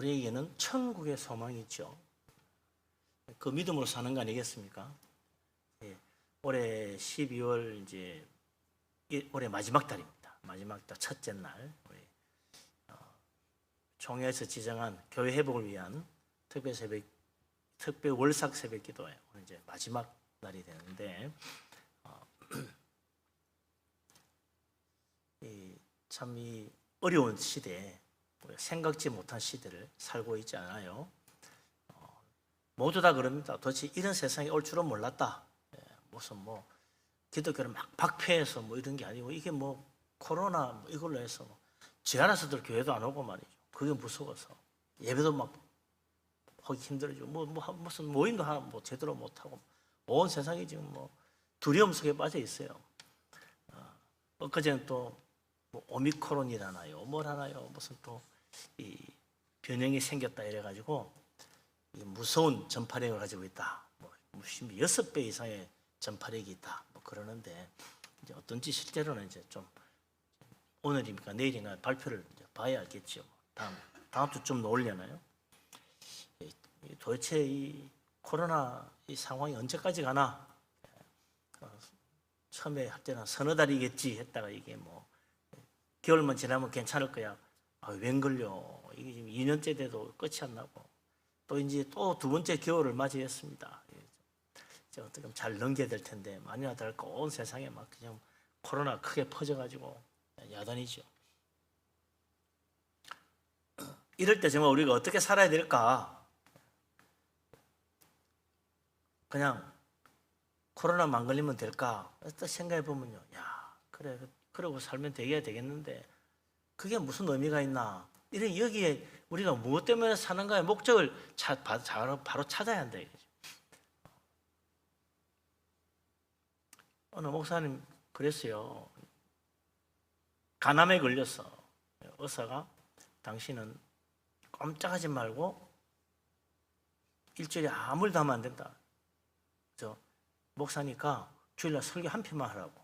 우리에게는 천국의 소망이 있죠. 그 믿음으로 사는 거 아니겠습니까? 예, 올해 12월 이제 올해 마지막 달입니다. 마지막 달 첫째 날 우리 총회에서 지정한 교회 회복을 위한 특별 월삭 새벽 기도에 오늘 이제 마지막 날이 되는데 참 이 어려운 시대에 생각지 못한 시대를 살고 있지 않아요. 모두 다 그럽니다. 도대체 이런 세상이 올 줄은 몰랐다. 무슨 뭐 기독교를 막 박폐해서 뭐 이런 게 아니고 이게 뭐 코로나 뭐 이걸로 해서 지 알아서들 교회도 안 오고 말이죠. 그게 무서워서 예배도 막 하기 힘들어지고 무슨 모임도 하나 뭐 제대로 못 하고 온 세상이 지금 뭐 두려움 속에 빠져 있어요. 엊그제는 또 뭐 오미크론이라나요, 뭘 하나요, 무슨 또 이 변형이 생겼다 이래가지고 무서운 전파력을 가지고 있다. 뭐 6배 이상의 전파력이 있다. 뭐 그러는데 이제 어떤지 실제로는 이제 좀 오늘입니까 내일인가 발표를 이제 봐야 알겠죠. 다음 주쯤 올려나요? 도대체 이 코로나 이 상황이 언제까지 가나? 처음에 할 때는 서너 달이겠지 했다가 이게 뭐 겨울만 지나면 괜찮을 거야. 웬 걸려? 이게 지금 2년째 돼도 끝이 안 나고 또 이제 또 두 번째 겨울을 맞이했습니다. 이제 어떻게 잘 넘겨야 될 텐데 만이나 다를까 온 세상에 막 그냥 코로나 크게 퍼져가지고 야단이죠. 이럴 때 정말 우리가 어떻게 살아야 될까? 그냥 코로나만 걸리면 될까? 또 생각해 보면요, 야 그래 그러고 살면 되겠는데 그게 무슨 의미가 있나? 이런 여기에 우리가 무엇 때문에 사는가의 목적을 바로 찾아야 한다 이거죠. 어느 목사님 그랬어요. 간암에 걸렸어. 의사가 당신은 꼼짝하지 말고 일주일에 아무 일도 하면 안 된다. 저 목사니까 주일날 설교 한 편만 하라고.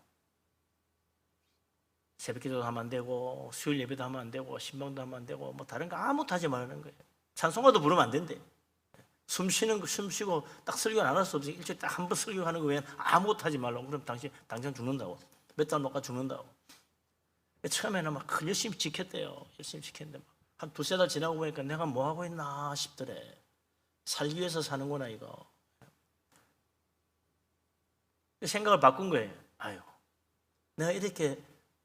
새벽기도도 하면 안 되고 수요일 예배도 하면 안 되고 신방도 하면 안 되고 뭐 다른 거 아무것도 하지 말라는 거예요. 찬송가도 부르면 안 된대. 숨 쉬고 딱 설교 안 할 수 없이 일주일에 딱 한 번 설교하는 거 외에는 아무것도 하지 말라고. 그럼 당장 죽는다고. 몇 달 못 가 죽는다고. 처음에는 막 열심히 지켰대요. 열심히 지켰는데 한 두세 달 지나고 보니까 내가 뭐 하고 있나 싶더래. 살기 위해서 사는구나 이거. 생각을 바꾼 거예요. 아유, 내가 이렇게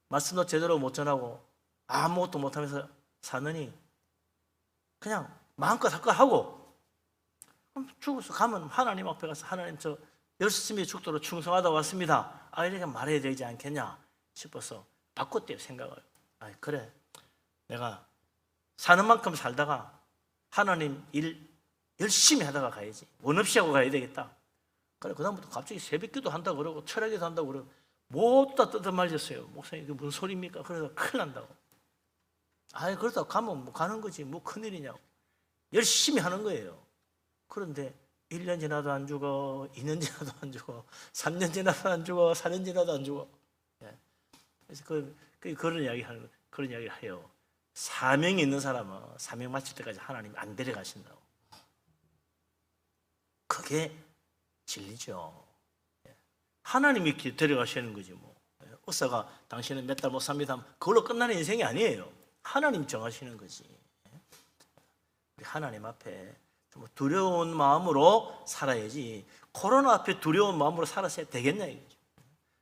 말씀도 제대로 못 전하고 아무것도 못하면서 사느니 그냥 마음껏 할 거 하고 그럼 죽어서 가면 하나님 앞에 가서 하나님 저 열심히 죽도록 충성하다 왔습니다. 이렇게 말해야 되지 않겠냐 싶어서 바꿨대요 생각을. 그래 내가 사는 만큼 살다가 하나님 일 열심히 하다가 가야지. 원 없이 하고 가야 되겠다. 그래 그다음부터 갑자기 새벽기도 한다고 그러고 철학기도 한다고 그러고 모두 다 뜯어말렸어요. 목사님 이게 무슨 소리입니까? 그러다 큰일 난다고. 그러다 가면 뭐 가는 거지 뭐 큰일이냐고. 열심히 하는 거예요. 그런데 1년 지나도 안 죽어, 2년 지나도 안 죽어, 3년 지나도 안 죽어, 4년 지나도 안 죽어. 그래서 그런 이야기를 해요. 사명이 있는 사람은 사명 마칠 때까지 하나님이 안 데려가신다고. 그게 진리죠. 하나님이 데려가시는 거지 뭐. 의사가 당신은 몇 달 못 삽니다. 그걸로 끝나는 인생이 아니에요. 하나님 정하시는 거지. 우리 하나님 앞에 두려운 마음으로 살아야지. 코로나 앞에 두려운 마음으로 살았어야 되겠냐 이거죠.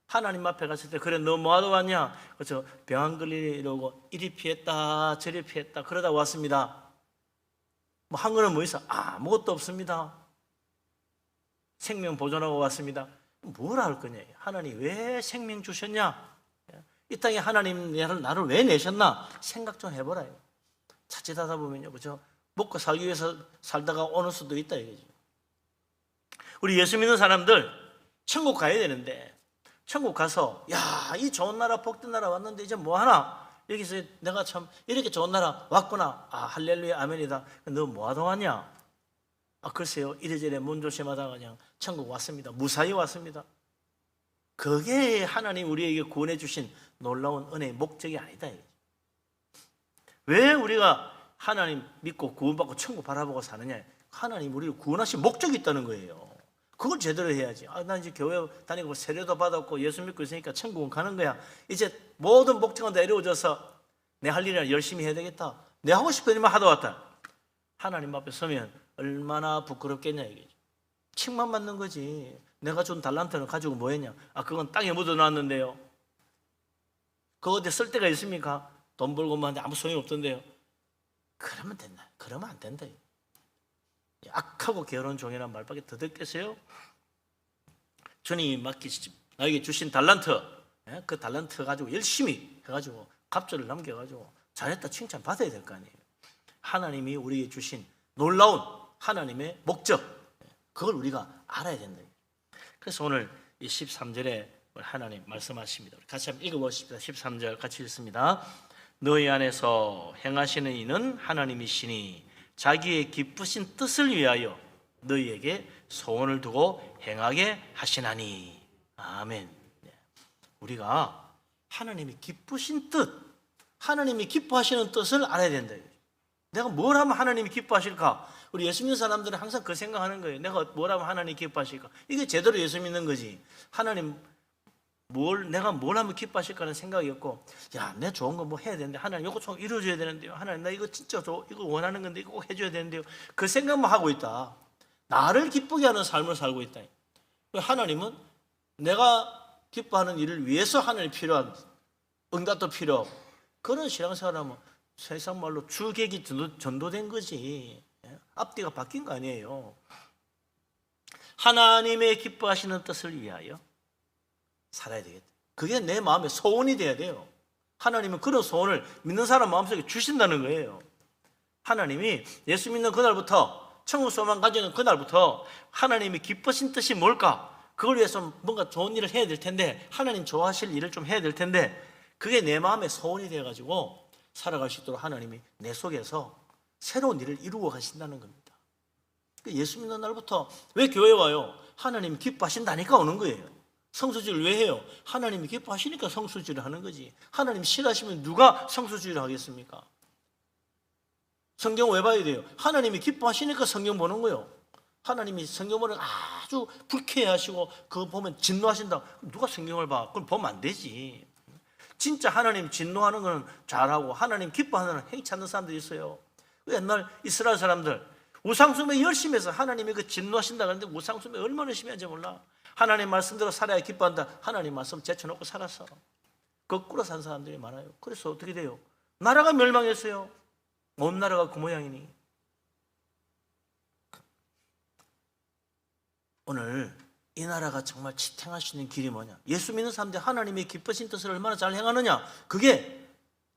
하나님 앞에 갔을 때 그래 너 뭐하러 왔냐? 그래서 병 안 걸리려고 이리 피했다 저리 피했다 그러다 왔습니다. 뭐 한 거는 뭐 있어? 아무것도 없습니다. 생명 보존하고 왔습니다. 뭘 할 거냐? 하나님 왜 생명 주셨냐? 이 땅에 하나님 나를 왜 내셨나? 생각 좀 해보라. 자칫하다 보면요, 그죠? 먹고 살기 위해서 살다가 오는 수도 있다 이거죠. 우리 예수 믿는 사람들 천국 가야 되는데 천국 가서 이 좋은 나라 복된 나라 왔는데 이제 뭐 하나? 여기서 내가 참 이렇게 좋은 나라 왔구나. 할렐루야 아멘이다. 너 뭐 하다 왔냐? 글쎄요, 이래저래 문 조심하다가 그냥 천국 왔습니다. 무사히 왔습니다. 그게 하나님 우리에게 구원해 주신 놀라운 은혜의 목적이 아니다. 왜 우리가 하나님 믿고 구원받고 천국 바라보고 사느냐? 하나님 우리를 구원하신 목적이 있다는 거예요. 그걸 제대로 해야지. 나 이제 교회 다니고 세례도 받았고 예수 믿고 있으니까 천국은 가는 거야. 이제 모든 목적은 다 이루어져서 내 할 일이나 열심히 해야 되겠다. 내 하고 싶은 일만 하다 왔다. 하나님 앞에 서면 얼마나 부끄럽겠냐 이게. 칭만 받는 거지. 내가 준 달란트는 가지고 뭐 했냐? 그건 땅에 묻어놨는데요. 그거 어디 쓸 데가 있습니까? 돈 벌고 뭐 하는데 아무 소용이 없던데요. 그러면 된다. 그러면 안 된다. 악하고 게으른 종이라는 말밖에 더 듣겠어요? 주님이 나에게 주신 달란트, 그 달란트 가지고 열심히 해가지고 갑절을 남겨가지고 잘했다 칭찬 받아야 될 거 아니에요. 하나님이 우리에게 주신 놀라운 하나님의 목적, 그걸 우리가 알아야 된다. 그래서 오늘 이 13절에 하나님 말씀하십니다. 같이 한번 읽어보십시다. 13절 같이 읽습니다. 너희 안에서 행하시는 이는 하나님이시니 자기의 기쁘신 뜻을 위하여 너희에게 소원을 두고 행하게 하시나니. 아멘. 우리가 하나님이 기쁘신 뜻, 하나님이 기뻐하시는 뜻을 알아야 된다. 내가 뭘 하면 하나님이 기뻐하실까? 우리 예수 믿는 사람들은 항상 그 생각하는 거예요. 내가 뭘 하면 하나님이 기뻐하실까? 이게 제대로 예수 믿는 거지. 하나님 내가 뭘 하면 기뻐하실까라는 생각이었고, 내 좋은 거 뭐 해야 되는데 하나님 이거 좀 이루어줘야 되는데요. 하나님 나 이거 진짜 이거 원하는 건데 이거 꼭 해줘야 되는데요. 그 생각만 하고 있다. 나를 기쁘게 하는 삶을 살고 있다. 하나님은 내가 기뻐하는 일을 위해서 하나님 필요한 응답도 필요 없고, 그런 신앙생활하면 세상 말로 주객이 전도된 거지. 앞뒤가 바뀐 거 아니에요. 하나님의 기뻐하시는 뜻을 위하여 살아야 되겠다. 그게 내 마음의 소원이 돼야 돼요. 하나님은 그런 소원을 믿는 사람 마음속에 주신다는 거예요. 하나님이 예수 믿는 그날부터, 천국 소망 가지는 그날부터 하나님이 기쁘신 뜻이 뭘까? 그걸 위해서 뭔가 좋은 일을 해야 될 텐데, 하나님 좋아하실 일을 좀 해야 될 텐데, 그게 내 마음의 소원이 되어가지고 살아갈 수 있도록 하나님이 내 속에서 새로운 일을 이루어 가신다는 겁니다. 예수 믿는 날부터 왜 교회 와요? 하나님 기뻐하신다니까 오는 거예요. 성수주의를 왜 해요? 하나님이 기뻐하시니까 성수주의를 하는 거지. 하나님 싫어하시면 누가 성수주의를 하겠습니까? 성경 왜 봐야 돼요? 하나님이 기뻐하시니까 성경 보는 거예요. 하나님이 성경 보는 아주 불쾌해하시고 그거 보면 진노하신다. 누가 성경을 봐? 그걸 보면 안 되지. 진짜 하나님 진노하는 거는 잘하고 하나님 기뻐하는 행치 않는 사람들이 있어요. 옛날 이스라엘 사람들 우상숭배 열심히 해서 하나님이 그 진노하신다 그러는데 우상숭배 얼마나 열심히 하는지 몰라. 하나님 말씀대로 살아야 기뻐한다. 하나님 말씀 제쳐놓고 살았어. 거꾸로 산 사람들이 많아요. 그래서 어떻게 돼요? 나라가 멸망했어요. 온 나라가 그 모양이니. 오늘 이 나라가 정말 지탱할 수 있는 길이 뭐냐? 예수 믿는 사람들 하나님의 기쁘신 뜻을 얼마나 잘 행하느냐? 그게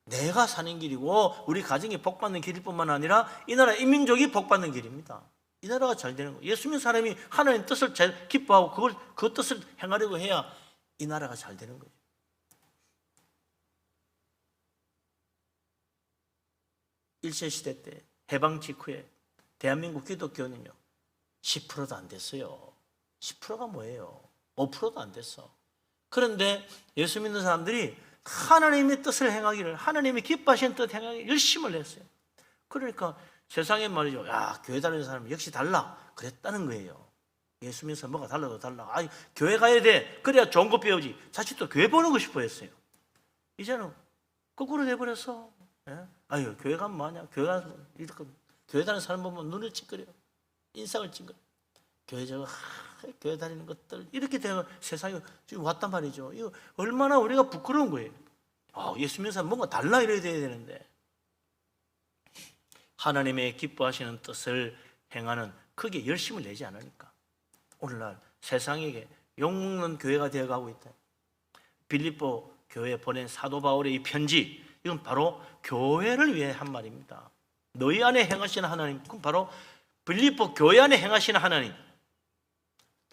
내가 사는 길이고 우리 가정이 복받는 길일 뿐만 아니라 이 나라 인민족이 복받는 길입니다. 이 나라가 잘 되는 거예요. 예수 믿는 사람이 하나님 뜻을 잘 기뻐하고 그 뜻을 행하려고 해야 이 나라가 잘 되는 거예요. 일제시대 때 해방 직후에 대한민국 기독교는요 10%도 안 됐어요. 10%가 뭐예요? 5%도 안 됐어. 그런데 예수 믿는 사람들이 하나님의 뜻을 행하기를, 하나님이 기뻐하시는 뜻 행하기를 열심을 했어요. 그러니까 세상에 말이죠, 교회 다니는 사람은 역시 달라 그랬다는 거예요. 예수 믿는 사람 뭐가 달라도 달라. 교회 가야 돼. 그래야 좋은 거 배우지. 자칫 또 교회 보는 거 싶어 했어요. 이제는 거꾸로 돼버렸어. 교회 가면 뭐하냐? 교회 다니는 사람 보면 눈을 찌그려, 인상을 찌그려. 교회 다니는 것들 이렇게 되면 세상에 지금 왔단 말이죠. 이거 얼마나 우리가 부끄러운 거예요. 예수 믿는 사람 뭔가 달라 이래야 되는데, 하나님의 기뻐하시는 뜻을 행하는 크게 열심을 내지 않으니까 오늘날 세상에게 욕먹는 교회가 되어가고 있다. 빌립보 교회에 보낸 사도 바울의 이 편지, 이건 바로 교회를 위해 한 말입니다. 너희 안에 행하시는 하나님, 그건 바로 빌립보 교회 안에 행하시는 하나님,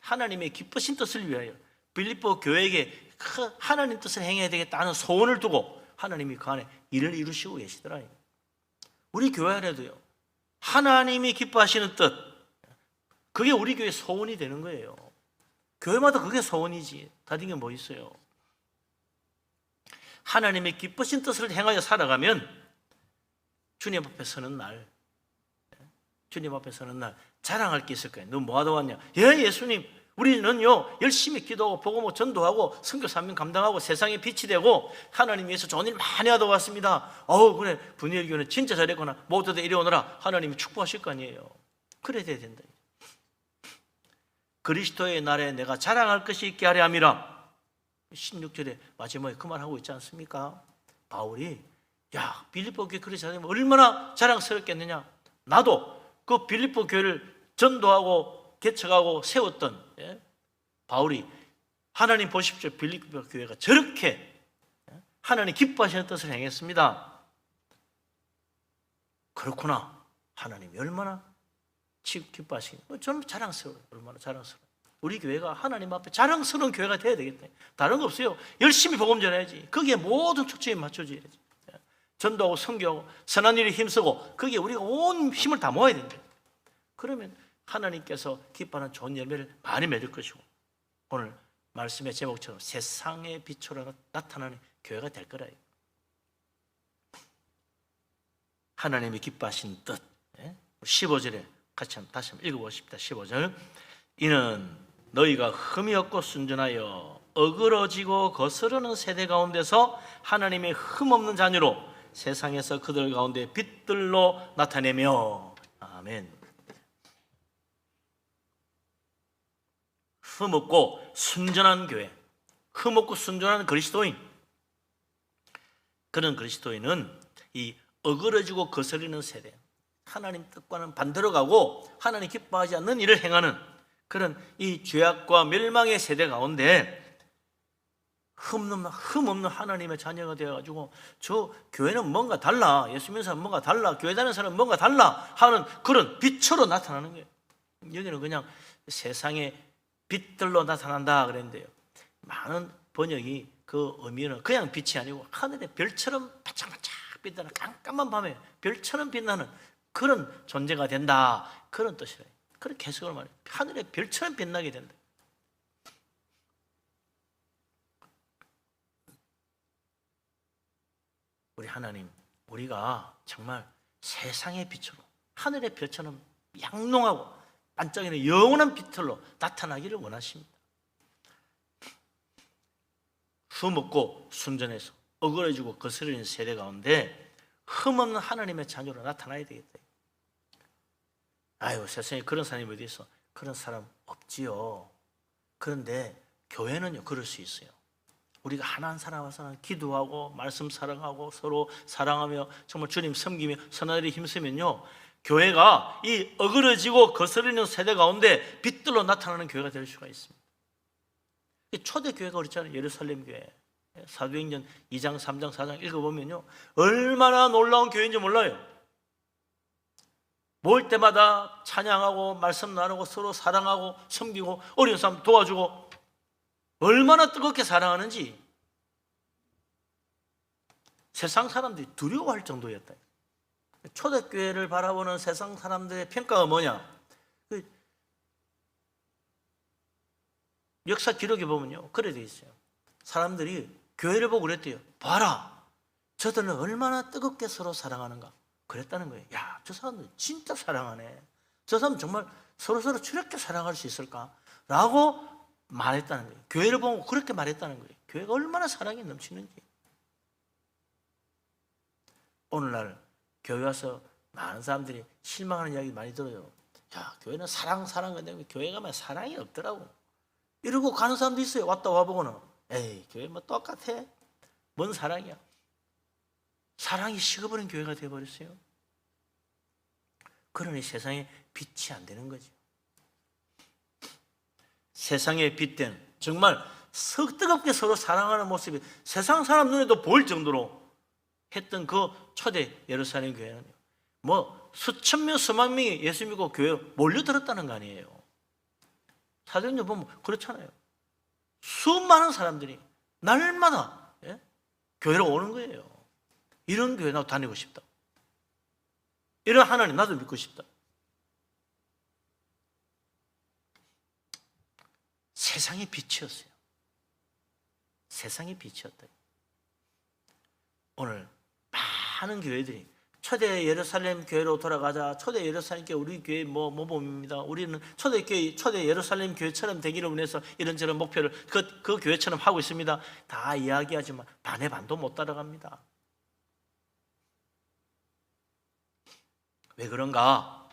하나님의 기쁘신 뜻을 위하여 빌립보 교회에게 하나님 뜻을 행해야 되겠다는 소원을 두고 하나님이 그 안에 일을 이루시고 계시더라. 우리 교회 안에도요 하나님이 기뻐하시는 뜻, 그게 우리 교회 소원이 되는 거예요. 교회마다 그게 소원이지 다른 게 뭐 있어요. 하나님의 기쁘신 뜻을 행하여 살아가면 주님 앞에 서는 날, 주님 앞에 서는 날 자랑할 게 있을 거예요. 너 뭐 하다 왔냐? 예수님, 우리는요 열심히 기도하고 복음을 전도하고 선교 사명 감당하고 세상에 빛이 되고 하나님 위해서 좋은 일 많이 하다 왔습니다. 그래, 분열교는 진짜 잘했구나. 모두들 이리 오너라. 하나님이 축복하실 거 아니에요. 그래야 된다. 그리스도의 날에 내가 자랑할 것이 있게 하려 함이라. 16절에 마지막에 그 말하고 있지 않습니까? 바울이 빌립보 교회 그리 잘하면 얼마나 자랑스럽겠느냐. 나도 그 빌립보 교회를 전도하고 개척하고 세웠던 바울이 하나님 보십시오. 빌립보 교회가 저렇게 하나님 기뻐하시는 뜻을 행했습니다. 그렇구나. 하나님이 얼마나 기뻐하시겠냐. 저는 자랑스러워요. 얼마나 자랑스러워요. 우리 교회가 하나님 앞에 자랑스러운 교회가 돼야 되겠다. 다른 거 없어요. 열심히 복음 전해야지. 거기에 모든 초점이 맞춰져야지. 전도하고 선교하고 선한 일에 힘쓰고 거기에 우리가 온 힘을 다 모아야 된다. 그러면 하나님께서 기뻐하는 좋은 열매를 많이 맺을 것이고 오늘 말씀의 제목처럼 세상의 빛으로 나타나는 교회가 될 거라. 하나님이 기뻐하신 뜻. 15절에 같이 다시 한번 읽어보십시다. 15절. 이는 너희가 흠이 없고 순전하여 어그러지고 거스르는 세대 가운데서 하나님의 흠없는 자녀로 세상에서 그들 가운데 빛들로 나타내며. 아멘. 흠없고 순전한 교회, 흠없고 순전한 그리스도인. 그런 그리스도인은 이 어그러지고 거스르는 세대, 하나님 뜻과는 반대로 가고 하나님 기뻐하지 않는 일을 행하는 그런 이 죄악과 멸망의 세대 가운데 흠없는 하나님의 자녀가 되어가지고 저 교회는 뭔가 달라, 예수 믿는 사람은 뭔가 달라, 교회 다니는 사람은 뭔가 달라 하는 그런 빛으로 나타나는 거예요. 여기는 그냥 세상의 빛들로 나타난다 그랬는데요, 많은 번역이 그 의미는 그냥 빛이 아니고 하늘의 별처럼 반짝반짝 빛나는, 깜깜한 밤에 별처럼 빛나는 그런 존재가 된다, 그런 뜻이래요. 그렇게 해석을 말해요. 하늘의 별처럼 빛나게 된다. 우리 하나님, 우리가 정말 세상의 빛으로 하늘의 별처럼 양롱하고 반짝이는 영원한 빛으로 나타나기를 원하십니다. 흠없고 순전해서 어그러지고 거스르는 세대 가운데 흠없는 하나님의 자녀로 나타나야 되겠다. 아유, 세상에 그런 사람이 어디 있어? 그런 사람 없지요. 그런데 교회는요, 그럴 수 있어요. 우리가 하나님 살아와서는 기도하고 말씀 사랑하고 서로 사랑하며 정말 주님 섬기며 선한 일에 힘쓰면요, 교회가 이 어그러지고 거스르는 세대 가운데 빛들로 나타나는 교회가 될 수가 있습니다. 초대 교회가 그렇잖아요. 예루살렘 교회. 사도행전 2장, 3장, 4장 읽어보면요, 얼마나 놀라운 교회인지 몰라요. 모일 때마다 찬양하고 말씀 나누고 서로 사랑하고 섬기고 어려운 사람 도와주고 얼마나 뜨겁게 사랑하는지 세상 사람들이 두려워할 정도였다. 초대교회를 바라보는 세상 사람들의 평가가 뭐냐? 역사 기록에 보면요, 그래 돼 있어요. 사람들이 교회를 보고 그랬대요. 봐라, 저들은 얼마나 뜨겁게 서로 사랑하는가. 그랬다는 거예요. 야, 저 사람들 진짜 사랑하네. 저 사람 정말 서로서로 저렇게 사랑할 수 있을까? 라고 말했다는 거예요. 교회를 보고 그렇게 말했다는 거예요. 교회가 얼마나 사랑이 넘치는지. 오늘날 교회 와서 많은 사람들이 실망하는 이야기 많이 들어요. 야, 교회는 사랑 근데 교회 가면 사랑이 없더라고. 이러고 가는 사람도 있어요. 왔다 와보고는. 에이, 교회 뭐 똑같아. 뭔 사랑이야. 사랑이 식어버린 교회가 되어버렸어요. 그러니 세상에 빛이 안 되는 거죠. 세상에 빛된 정말 뜨겁게 서로 사랑하는 모습이 세상 사람 눈에도 보일 정도로 했던 그 초대 예루살렘 교회는 뭐 수천 명, 수만 명이 예수 믿고 교회에 몰려들었다는 거 아니에요. 사도행전 보면 그렇잖아요. 수많은 사람들이 날마다 교회로 오는 거예요. 이런 교회 나도 다니고 싶다. 이런 하나님 나도 믿고 싶다. 세상의 빛이었어요. 세상의 빛이었다. 오늘 많은 교회들이 초대 예루살렘 교회로 돌아가자. 초대 예루살렘 교회 우리 교회 모범입니다. 우리는 초대 예루살렘 교회처럼 되기를 원해서 이런저런 목표를 그 교회처럼 하고 있습니다. 다 이야기하지만 반의 반도 못 따라갑니다. 왜 그런가?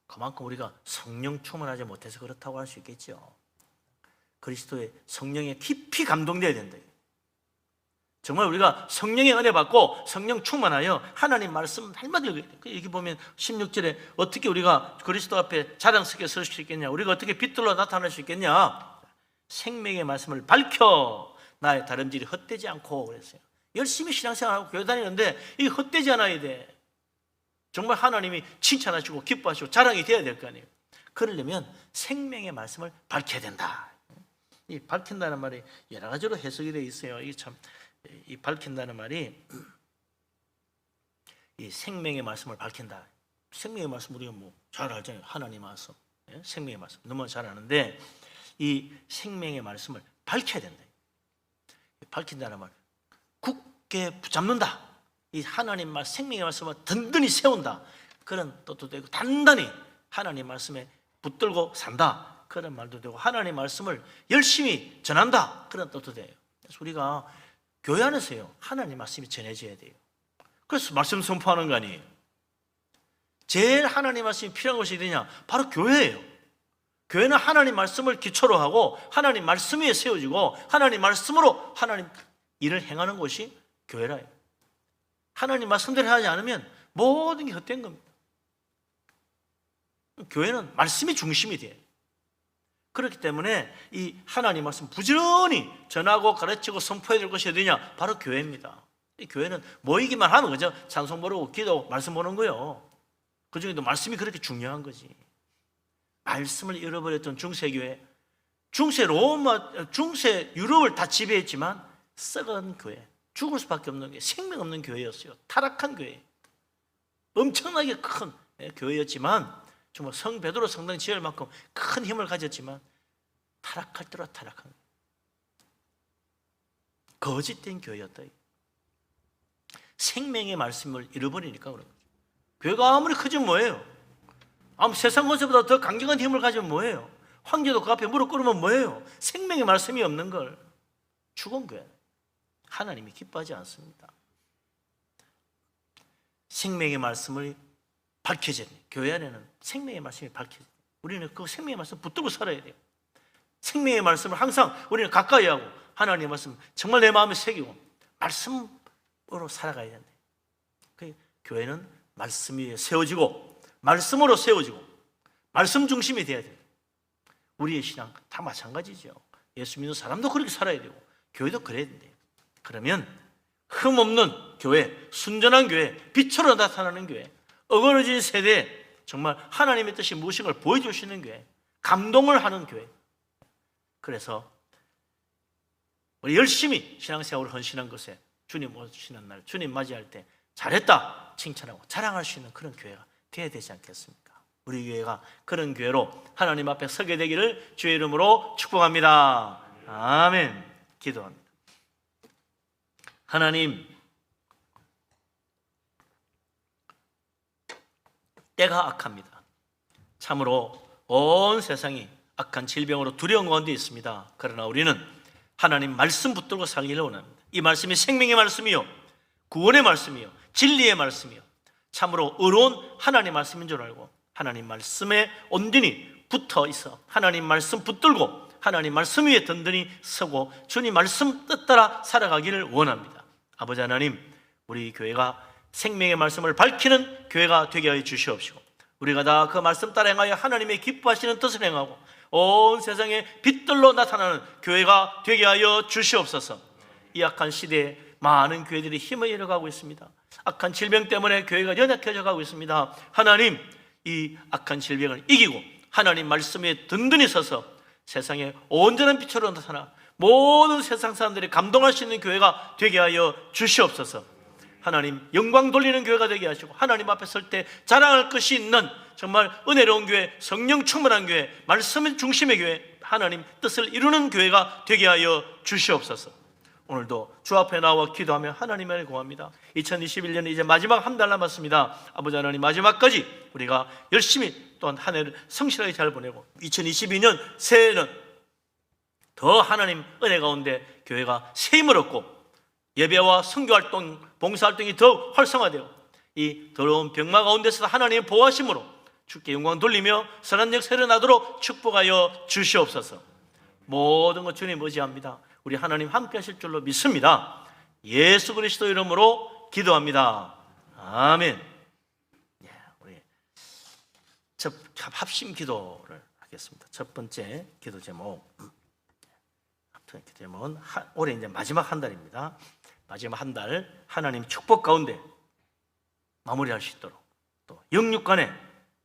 그만큼 우리가 성령 충만하지 못해서 그렇다고 할 수 있겠죠. 그리스도의 성령에 깊이 감동돼야 된다. 정말 우리가 성령의 은혜 받고 성령 충만하여 하나님 말씀 할마디 여기 보면 16절에 어떻게 우리가 그리스도 앞에 자랑스럽게 설 수 있겠냐, 우리가 어떻게 빛들로 나타날 수 있겠냐, 생명의 말씀을 밝혀 나의 다름질이 헛되지 않고 그랬어요. 열심히 신앙생활하고 교회 다니는데 이게 헛되지 않아야 돼. 정말 하나님이 칭찬하시고 기뻐하시고 자랑이 돼야 될 거 아니에요. 그러려면 생명의 말씀을 밝혀야 된다. 이 밝힌다는 말이 여러 가지로 해석이 되어 있어요. 이게 참, 이 밝힌다는 말이 이 생명의 말씀을 밝힌다. 생명의 말씀 우리가 잘 알잖아요. 하나님 말씀, 생명의 말씀 너무 잘 아는데 이 생명의 말씀을 밝혀야 된다. 밝힌다는 말, 굳게 붙잡는다. 이 하나님 말, 생명의 말씀을 든든히 세운다. 그런 뜻도 되고, 단단히 하나님 말씀에 붙들고 산다. 그런 말도 되고, 하나님 말씀을 열심히 전한다. 그런 뜻도 돼요. 그래서 우리가 교회 안에서요, 하나님 말씀이 전해져야 돼요. 그래서 말씀 선포하는 거 아니에요. 제일 하나님 말씀이 필요한 것이 어디냐? 바로 교회예요. 교회는 하나님 말씀을 기초로 하고 하나님 말씀 위에 세워지고 하나님 말씀으로 하나님 일을 행하는 곳이 교회라요. 하나님 말씀대로 하지 않으면 모든 게 헛된 겁니다. 교회는 말씀이 중심이 돼요. 그렇기 때문에 이 하나님 말씀 부지런히 전하고 가르치고 선포해야 될 것이 어디냐? 바로 교회입니다. 이 교회는 모이기만 하면 그죠? 찬송 부르고 기도 말씀 보는 거요. 그 중에도 말씀이 그렇게 중요한 거지. 말씀을 잃어버렸던 중세교회, 중세 유럽을 다 지배했지만 썩은 교회, 죽을 수밖에 없는 교회, 생명 없는 교회였어요. 타락한 교회, 엄청나게 큰 교회였지만 정말 성 베드로 성당 지을 만큼 큰 힘을 가졌지만 타락할 대로 타락한 거짓된 교회였다. 생명의 말씀을 잃어버리니까 그런 거죠. 교회가 아무리 크지면 뭐예요? 세상 것보다 더 강력한 힘을 가지면 뭐예요? 황제도 그 앞에 무릎 꿇으면 뭐예요? 생명의 말씀이 없는 걸 죽은 교회. 하나님이 기뻐하지 않습니다. 생명의 말씀을 밝혀져야 돼요. 교회 안에는 생명의 말씀이 밝혀져야 돼요. 우리는 그 생명의 말씀 붙들고 살아야 돼요. 생명의 말씀을 항상 우리는 가까이 하고 하나님의 말씀 정말 내 마음에 새기고 말씀으로 살아가야 된다. 그 교회는 말씀 위에 세워지고 말씀으로 세워지고 말씀 중심이 돼야 돼요. 우리의 신앙 다 마찬가지죠. 예수 믿는 사람도 그렇게 살아야 되고 교회도 그래야 된대요. 그러면 흠없는 교회, 순전한 교회, 빛으로 나타나는 교회, 어그러진 세대에 정말 하나님의 뜻이 무엇인가를 보여주시는 교회, 감동을 하는 교회. 그래서 우리 열심히 신앙생활을 헌신한 것에 주님 오시는 날, 주님 맞이할 때 잘했다 칭찬하고 자랑할 수 있는 그런 교회가 되어야 되지 않겠습니까? 우리 교회가 그런 교회로 하나님 앞에 서게 되기를 주의 이름으로 축복합니다. 아멘. 기도합니다. 하나님, 때가 악합니다. 참으로 온 세상이 악한 질병으로 두려운 가운데 있습니다. 그러나 우리는 하나님 말씀 붙들고 살기를 원합니다. 이 말씀이 생명의 말씀이요, 구원의 말씀이요, 진리의 말씀이요, 참으로 의로운 하나님 말씀인 줄 알고 하나님 말씀에 온전히 붙어 있어 하나님 말씀 붙들고 하나님 말씀 위에 든든히 서고 주님 말씀 뜻 따라 살아가기를 원합니다. 아버지 하나님, 우리 교회가 생명의 말씀을 밝히는 교회가 되게 하여 주시옵시고 우리가 다 그 말씀 따라 행하여 하나님의 기뻐하시는 뜻을 행하고 온 세상에 빛들로 나타나는 교회가 되게 하여 주시옵소서. 이 악한 시대에 많은 교회들이 힘을 잃어가고 있습니다. 악한 질병 때문에 교회가 연약해져 가고 있습니다. 하나님, 이 악한 질병을 이기고 하나님 말씀에 든든히 서서 세상에 온전한 빛으로 나타나 모든 세상 사람들이 감동할 수 있는 교회가 되게 하여 주시옵소서. 하나님, 영광 돌리는 교회가 되게 하시고 하나님 앞에 설 때 자랑할 것이 있는 정말 은혜로운 교회, 성령 충만한 교회, 말씀 중심의 교회, 하나님 뜻을 이루는 교회가 되게 하여 주시옵소서. 오늘도 주 앞에 나와 기도하며 하나님을 구합니다. 2021년 이제 마지막 한 달 남았습니다. 아버지 하나님, 마지막까지 우리가 열심히 또한 한 해를 성실하게 잘 보내고 2022년 새해에는 더 하나님 은혜 가운데 교회가 새 힘을 얻고 예배와 선교활동, 봉사활동이 더욱 활성화되어 이 더러운 병마 가운데서 하나님의 보호하심으로 주께 영광 돌리며 선한 역사를 나도록 축복하여 주시옵소서. 모든 것 주님 의지합니다. 우리 하나님 함께 하실 줄로 믿습니다. 예수 그리스도 이름으로 기도합니다. 아멘. 우리 합심 기도를 하겠습니다. 첫 번째 기도 제목, 올해 이제 마지막 한 달입니다. 마지막 한 달 하나님 축복 가운데 마무리할 수 있도록, 또 영육간에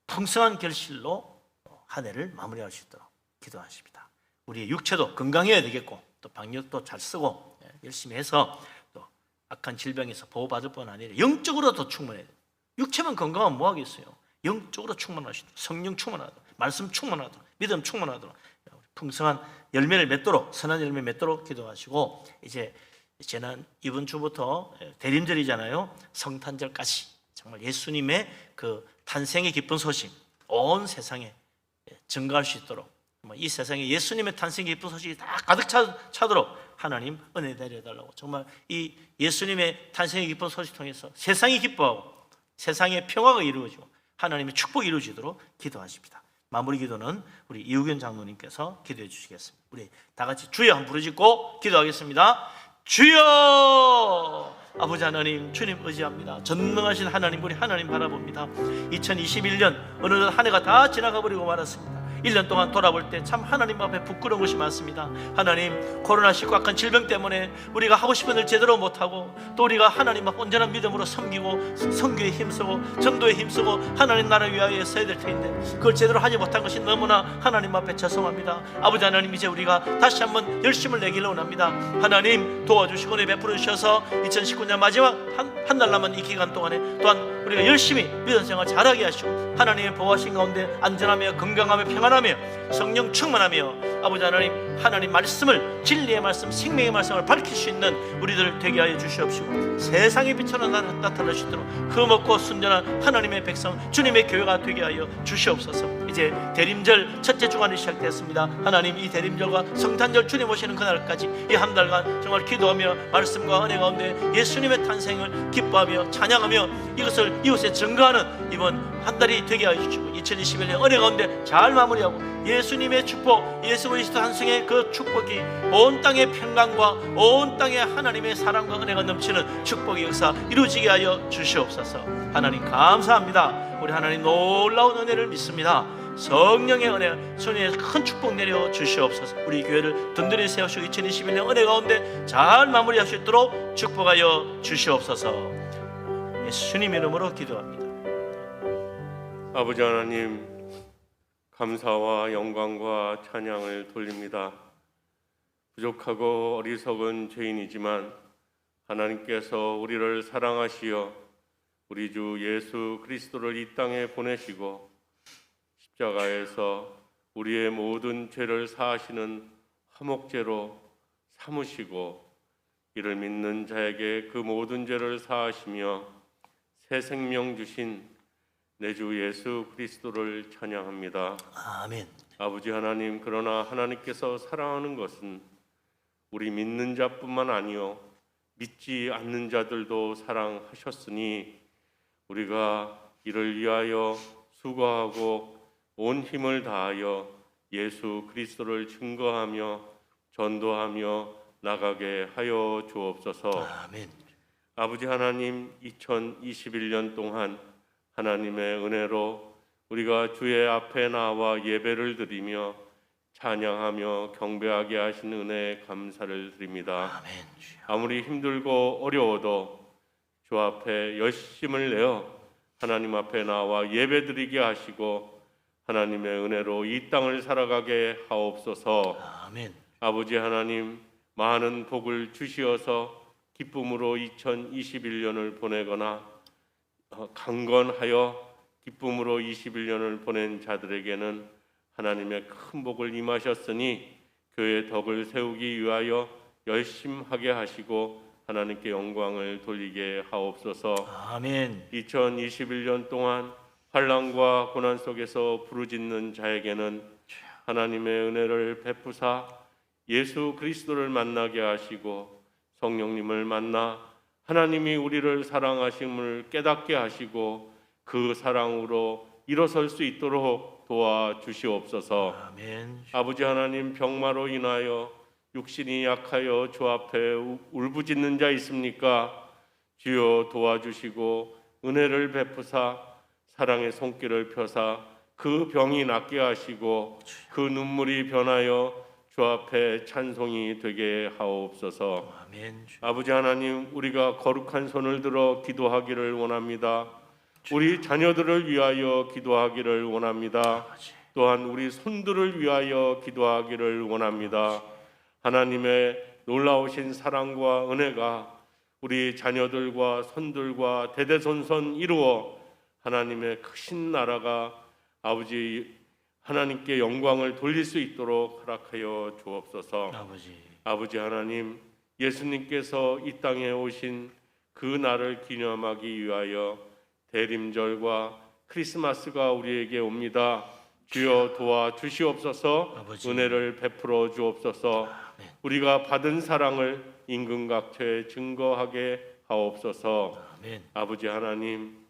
풍성한 결실로 한 해를 마무리할 수 있도록 기도하십니다. 우리의 육체도 건강해야 되겠고, 또 방역도 잘 쓰고 열심히 해서 또 악한 질병에서 보호받을 뿐 아니라 영적으로도 충만해야 돼요. 육체만 건강하면 뭐 하겠어요? 영적으로 충만하시도록, 성령 충만하도록, 말씀 충만하도록, 믿음 충만하도록 풍성한 열매를 맺도록, 선한 열매 맺도록 기도하시고, 이제 이번 주부터 대림절이잖아요. 성탄절까지 정말 예수님의 그 탄생의 기쁜 소식 온 세상에 증거할 수 있도록, 이 세상에 예수님의 탄생의 기쁜 소식이 다 가득 차도록 하나님 은혜 내려달라고, 정말 이 예수님의 탄생의 기쁜 소식 통해서 세상이 기뻐하고 세상의 평화가 이루어지고 하나님의 축복이 이루어지도록 기도하십니다. 마무리 기도는 우리 이우견 장로님께서 기도해 주시겠습니다. 우리 다 같이 주여 한번 부르짖고 기도하겠습니다. 주여! 아버지 하나님, 주님 의지합니다. 전능하신 하나님, 우리 하나님 바라봅니다. 2021년 어느덧 한 해가 다 지나가 버리고 말았습니다. 1년 동안 돌아볼 때 참 하나님 앞에 부끄러운 것이 많습니다. 하나님, 코로나19 악한 질병 때문에 우리가 하고 싶은 일 제대로 못하고, 또 우리가 하나님 앞 온전한 믿음으로 섬기고 선교에 힘쓰고 전도에 힘쓰고 하나님 나라 위하여 써야 될 텐데 그걸 제대로 하지 못한 것이 너무나 하나님 앞에 죄송합니다. 아버지 하나님, 이제 우리가 다시 한번 열심을 내기를 원합니다. 하나님 도와주시고 은혜 베풀어 주셔서 2019년 마지막 한 달 남은 이 기간 동안에 또한 우리가 열심히 믿음 생활 잘하게 하시고 하나님의 보호하신 가운데 안전하며 건강하며 평안하며 성령 충만하며 아버지 하나님 말씀을, 진리의 말씀, 생명의 말씀을 밝힐 수 있는 우리들 되게 하여 주시옵시고, 세상의 빛으로 나타날 수 있도록 흠없고 순전한 하나님의 백성, 주님의 교회가 되게 하여 주시옵소서. 이제 대림절 첫째 주간이 시작됐습니다. 하나님, 이 대림절과 성탄절 주님 오시는 그날까지 이 한 달간 정말 기도하며 말씀과 은혜 가운데 예수님의 탄생을 기뻐하며 찬양하며 이것을 이웃에 증거하는 이번 한 달이 되게 하여 주시고, 2021년 은혜 가운데 잘 마무리하고 예수님의 축복, 예수 그리스도 한승의 그 축복이 온 땅의 평강과 온 땅의 하나님의 사랑과 은혜가 넘치는 축복의 역사 이루어지게 하여 주시옵소서. 하나님 감사합니다. 우리 하나님 놀라운 은혜를 믿습니다. 성령의 은혜, 주님의 큰 축복 내려 주시옵소서. 우리 교회를 든든히 세우시고 2021년 은혜 가운데 잘 마무리할 수 있도록 축복하여 주시옵소서. 예수님 이름으로 기도합니다. 아버지 하나님, 감사와 영광과 찬양을 돌립니다. 부족하고 어리석은 죄인이지만 하나님께서 우리를 사랑하시어 우리 주 예수 그리스도를 이 땅에 보내시고 십자가에서 우리의 모든 죄를 사하시는 화목제로 삼으시고, 이를 믿는 자에게 그 모든 죄를 사하시며 새 생명 주신 내 주 예수 그리스도를 찬양합니다. 아멘. 아버지 하나님, 그러나 하나님께서 사랑하는 것은 우리 믿는 자뿐만 아니요 믿지 않는 자들도 사랑하셨으니 우리가 이를 위하여 수고하고 온 힘을 다하여 예수 그리스도를 증거하며 전도하며 나가게 하여 주옵소서. 아멘. 아버지 하나님, 2021년 동안 하나님의 은혜로 우리가 주의 앞에 나와 예배를 드리며 찬양하며 경배하게 하신 은혜에 감사를 드립니다. 아멘. 아무리 힘들고 어려워도 주 앞에 열심을 내어 하나님 앞에 나와 예배 드리게 하시고 하나님의 은혜로 이 땅을 살아가게 하옵소서. 아멘. 아버지 하나님, 많은 복을 주시어서 기쁨으로 2021년을 보내거나 강건하여 기쁨으로 21년을 보낸 자들에게는 하나님의 큰 복을 임하셨으니 교회의 덕을 세우기 위하여 열심하게 하시고 하나님께 영광을 돌리게 하옵소서. 아멘. 2021년 동안 환난과 고난 속에서 부르짖는 자에게는 하나님의 은혜를 베푸사 예수 그리스도를 만나게 하시고 성령님을 만나 하나님이 우리를 사랑하심을 깨닫게 하시고 그 사랑으로 일어설 수 있도록 도와주시옵소서. 아멘. 아버지 하나님, 병마로 인하여 육신이 약하여 주 앞에 울부짖는 자 있습니까? 주여 도와주시고 은혜를 베푸사 사랑의 손길을 펴사 그 병이 낫게 하시고 그 눈물이 변하여 주 앞에 찬송이 되게 하옵소서. 아멘. 아버지 하나님, 우리가 거룩한 손을 들어 기도하기를 원합니다. 우리 자녀들을 위하여 기도하기를 원합니다. 또한 우리 손들을 위하여 기도하기를 원합니다. 하나님의 놀라우신 사랑과 은혜가 우리 자녀들과 손들과 대대손손 이루어 하나님의 크신 나라가 아버지 하나님께 영광을 돌릴 수 있도록 허락하여 주옵소서. 아버지 하나님, 예수님께서 이 땅에 오신 그 날을 기념하기 위하여 대림절과 크리스마스가 우리에게 옵니다. 주여 도와주시옵소서. 아버지. 은혜를 베풀어 주옵소서. 아멘. 우리가 받은 사랑을 임금각처에 증거하게 하옵소서. 아멘. 아버지 하나님,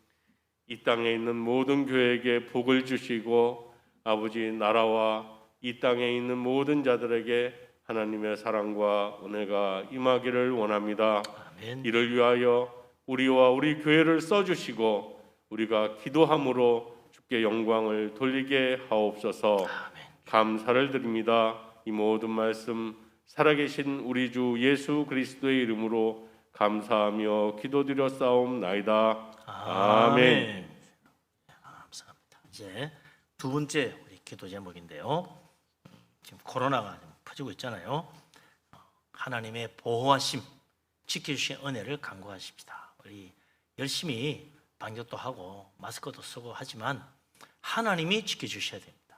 이 땅에 있는 모든 교회에게 복을 주시고 아버지 나라와 이 땅에 있는 모든 자들에게 하나님의 사랑과 은혜가 임하기를 원합니다. 아멘. 이를 위하여 우리와 우리 교회를 써주시고 우리가 기도함으로 주께 영광을 돌리게 하옵소서. 아멘. 감사를 드립니다. 이 모든 말씀 살아계신 우리 주 예수 그리스도의 이름으로 감사하며 기도드렸사옵나이다. 아멘. 감사합니다. 이제 두 번째 우리 기도 제목인데요. 지금 코로나가 퍼지고 있잖아요. 하나님의 보호하심, 지켜주신 은혜를 간구하십시다. 우리 열심히 방역도 하고 마스크도 쓰고 하지만 하나님이 지켜주셔야 됩니다.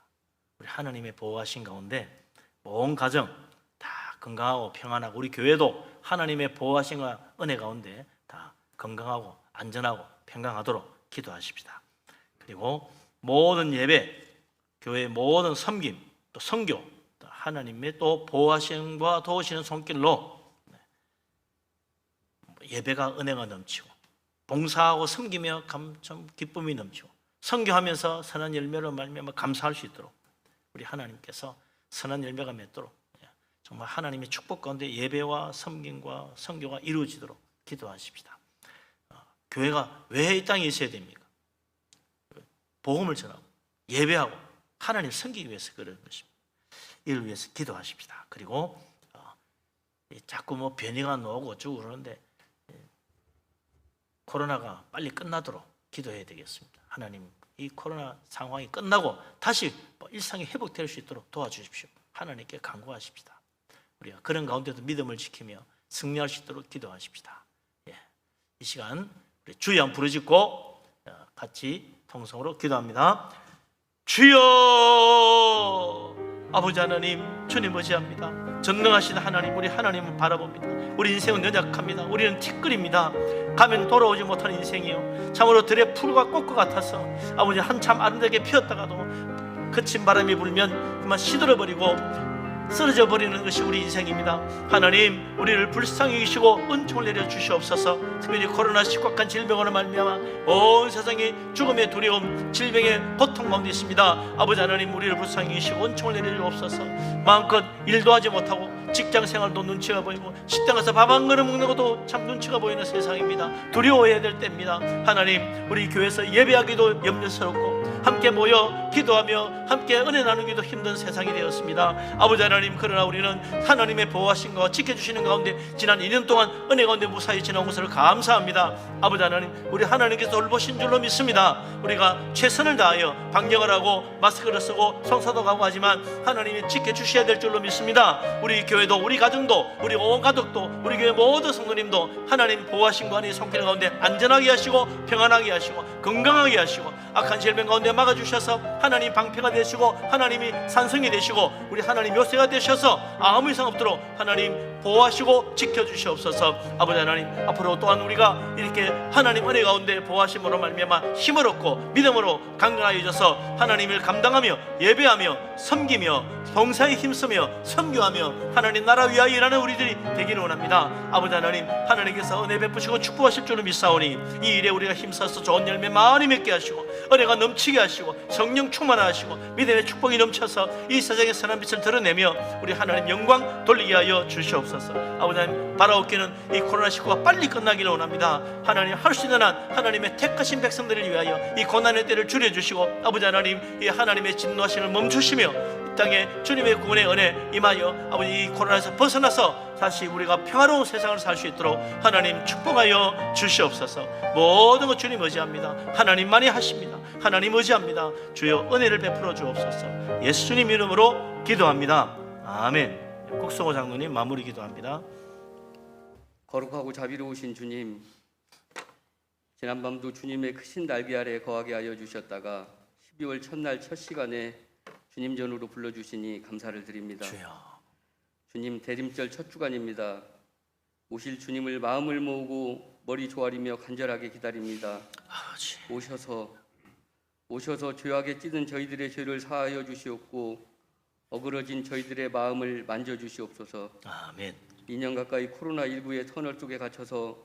우리 하나님의 보호하심 가운데 온 가정 다 건강하고 평안하고 우리 교회도 하나님의 보호하심과 은혜 가운데 다 건강하고 안전하고 평강하도록 기도하십시다. 그리고 모든 예배, 교회의 모든 섬김, 또 선교, 또 하나님의 또 보호하심과 도우시는 손길로 예배가 은혜가 넘치고 봉사하고 섬기며 참 기쁨이 넘치고 선교하면서 선한 열매로 말미암아 감사할 수 있도록 우리 하나님께서 선한 열매가 맺도록 정말 하나님의 축복 가운데 예배와 섬김과 선교가 이루어지도록 기도하십시다. 교회가 왜 이 땅에 있어야 됩니까? 복음을 전하고 예배하고 하나님 섬기기 위해서 그런 것입니다. 이를 위해서 기도하십시다. 그리고 자꾸 뭐 변이가 나오고 어쩌고 그러는데 코로나가 빨리 끝나도록 기도해야 되겠습니다. 하나님, 이 코로나 상황이 끝나고 다시 일상이 회복될 수 있도록 도와주십시오. 하나님께 간구하십시다. 우리가 그런 가운데도 믿음을 지키며 승리할 수 있도록 기도하십시다. 이 시간 우리 주여 한번 부르짖고 같이 통성으로 기도합니다. 주여, 아버지 하나님, 주님 의지합니다. 전능하신 하나님, 우리 하나님을 바라봅니다. 우리 인생은 연약합니다. 우리는 티끌입니다. 가면 돌아오지 못하는 인생이요, 참으로 들의 풀과 꽃과 같아서 아버지 한참 아름답게 피었다가도 거친 바람이 불면 그만 시들어버리고 쓰러져 버리는 것이 우리 인생입니다. 하나님, 우리를 불쌍히 여기시고 은총을 내려 주시옵소서. 특별히 코로나 심각한 질병으로 말미암아 온 세상이 죽음의 두려움, 질병의 고통 가운데 있습니다. 아버지 하나님, 우리를 불쌍히 여기시고 은총을 내려 주옵소서. 마음껏 일도 하지 못하고 직장 생활도 눈치가 보이고 식당 가서 밥 한 그릇 먹는 것도 참 눈치가 보이는 세상입니다. 두려워해야 될 때입니다. 하나님, 우리 교회에서 예배하기도 염려스럽고 함께 모여 기도하며 함께 은혜 나누기도 힘든 세상이 되었습니다. 아버지 하나님, 그러나 우리는 하나님의 보호하심과 지켜주시는 가운데 지난 2년 동안 은혜 가운데 무사히 지나온 것을 감사합니다. 아버지 하나님, 우리 하나님께서 돌보신 줄로 믿습니다. 우리가 최선을 다하여 방역을 하고 마스크를 쓰고 손소독하고 하지만 하나님이 지켜주셔야 될 줄로 믿습니다. 우리 교회도 우리 가정도 우리 온 가족도 우리 교회 모든 성도님도 하나님 보호하심과 하나님의 손길 가운데 안전하게 하시고 평안하게 하시고 건강하게 하시고 악한 질병 가운데 가운데 막아주셔서 하나님 방패가 되시고 하나님이 산성이 되시고 우리 하나님 요새가 되셔서 아무 이상 없도록 하나님 보호하시고 지켜주시옵소서. 아버지 하나님, 앞으로 또한 우리가 이렇게 하나님 은혜 가운데 보호하심으로 말미암아 힘을 얻고 믿음으로 강건하여져서 하나님을 감당하며 예배하며 섬기며 봉사에 힘쓰며 선교하며 하나님 나라 위하여 일하는 우리들이 되기를 원합니다. 아버지 하나님, 하나님께서 은혜 베푸시고 축복하실 줄을 믿사오니 이 일에 우리가 힘써서 좋은 열매 많이 맺게 하시고 은혜가 넘치게 하시고 성령 충만하시고 믿음의 축복이 넘쳐서 이 세상의 선한 빛을 드러내며 우리 하나님 영광 돌리게 하여 주시옵소서. 아버지 하나님, 바라옵기는 이 코로나19가 빨리 끝나기를 원합니다. 하나님, 할 수 있는 한 하나님의 택하신 백성들을 위하여 이 고난의 때를 줄여주시고 아버지 하나님, 이 하나님의 진노하심을 멈추시며 이 땅에 주님의 구원의 은혜 임하여 아버지 이 코로나에서 벗어나서 다시 우리가 평화로운 세상을 살 수 있도록 하나님 축복하여 주시옵소서. 모든 것 주님 의지합니다. 하나님만이 하십니다. 하나님 의지합니다. 주여 은혜를 베풀어 주옵소서. 예수 주님 이름으로 기도합니다. 아멘. 국성호 장로님 마무리 기도합니다. 거룩하고 자비로우신 주님, 지난밤도 주님의 크신 날개 아래 거하게 하여 주셨다가 12월 첫날 첫 시간에 주님 전으로 불러주시니 감사를 드립니다. 주여. 주님, 대림절 첫 주간입니다. 오실 주님을 마음을 모으고 머리 조아리며 간절하게 기다립니다. 아버지. 오셔서 죄악에 찌든 저희들의 죄를 사하여 주시옵고 어그러진 저희들의 마음을 만져주시옵소서. 아멘. 2년 가까이 코로나19의 터널 속에 갇혀서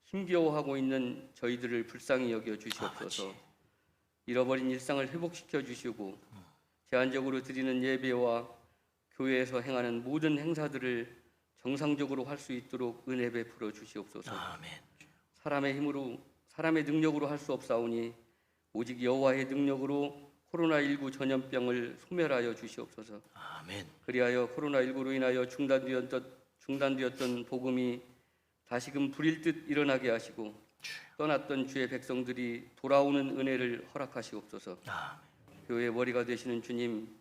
힘겨워하고 있는 저희들을 불쌍히 여겨 주시옵소서. 아버지. 잃어버린 일상을 회복시켜 주시고 제한적으로 드리는 예배와 교회에서 행하는 모든 행사들을 정상적으로 할 수 있도록 은혜 베풀어 주시옵소서. 아멘. 사람의 힘으로, 사람의 능력으로 할 수 없사오니 오직 여호와의 능력으로 코로나19 전염병을 소멸하여 주시옵소서. 아멘. 그리하여 코로나19로 인하여 중단되었던 복음이 다시금 불일 듯 일어나게 하시고 떠났던 주의 백성들이 돌아오는 은혜를 허락하시옵소서. 아멘. 교회의 머리가 되시는 주님,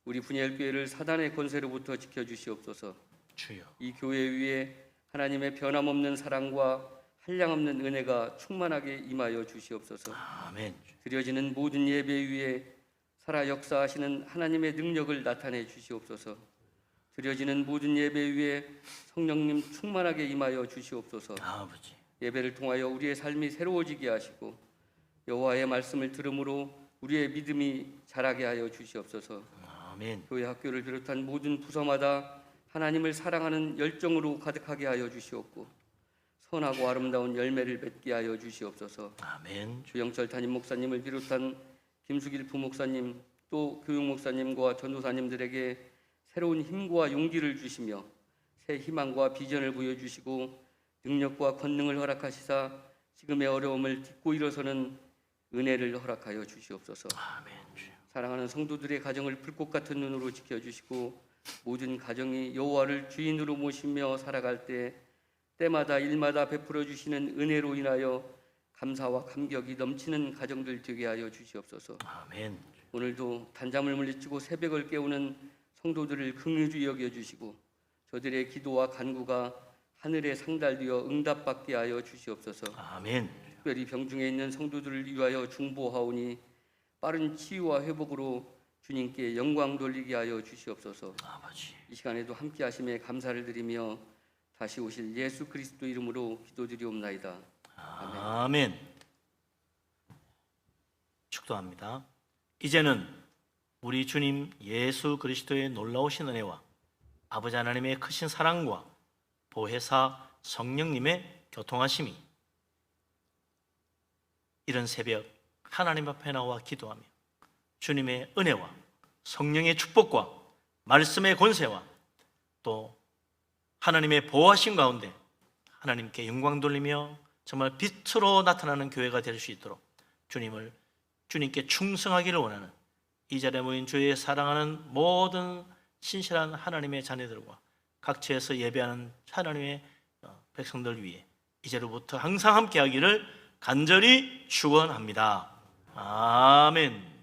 우리 분열교회를 사단의 권세로부터 지켜주시옵소서. 주여. 이 교회 위에 하나님의 변함없는 사랑과 한량없는 은혜가 충만하게 임하여 주시옵소서. 아멘. 드려지는 모든 예배 위에 살아 역사하시는 하나님의 능력을 나타내 주시옵소서. 드려지는 모든 예배 위에 성령님 충만하게 임하여 주시옵소서. 아버지. 예배를 통하여 우리의 삶이 새로워지게 하시고 여호와의 말씀을 들음으로 우리의 믿음이 자라게 하여 주시옵소서. 아멘. 교회 학교를 비롯한 모든 부서마다 하나님을 사랑하는 열정으로 가득하게 하여 주시옵고 선하고 아름다운 열매를 맺게 하여 주시옵소서. 아멘. 주영철 담임 목사님을 비롯한 김수길 부목사님 또 교육 목사님과 전도사님들에게 새로운 힘과 용기를 주시며 새 희망과 비전을 보여주시고 능력과 권능을 허락하시사 지금의 어려움을 딛고 일어서는 은혜를 허락하여 주시옵소서. 아멘. 사랑하는 성도들의 가정을 불꽃 같은 눈으로 지켜주시고 모든 가정이 여호와를 주인으로 모시며 살아갈 때 때마다 일마다 베풀어 주시는 은혜로 인하여 감사와 감격이 넘치는 가정들 되게 하여 주시옵소서. 아멘. 오늘도 단잠을 물리치고 새벽을 깨우는 성도들을 긍휼히 여겨 주시고 저들의 기도와 간구가 하늘에 상달되어 응답받게 하여 주시옵소서. 아멘. 특별히 병중에 있는 성도들을 위하여 중보하오니 빠른 치유와 회복으로 주님께 영광 돌리게 하여 주시옵소서. 아버지. 이 시간에도 함께 하심에 감사를 드리며 다시 오실 예수 그리스도 이름으로 기도드리옵나이다. 아멘. 축도합니다. 이제는 우리 주님 예수 그리스도의 놀라우신 은혜와 아버지 하나님의 크신 사랑과 보혜사 성령님의 교통하심이 이런 새벽 하나님 앞에 나와 기도하며 주님의 은혜와 성령의 축복과 말씀의 권세와 또 하나님의 보호하심 가운데 하나님께 영광 돌리며 정말 빛으로 나타나는 교회가 될 수 있도록 주님께 충성하기를 원하는 이 자리에 모인 주의 사랑하는 모든 신실한 하나님의 자녀들과 각처에서 예배하는 하나님의 백성들 위해 이제로부터 항상 함께하기를 간절히 축원합니다. 아멘.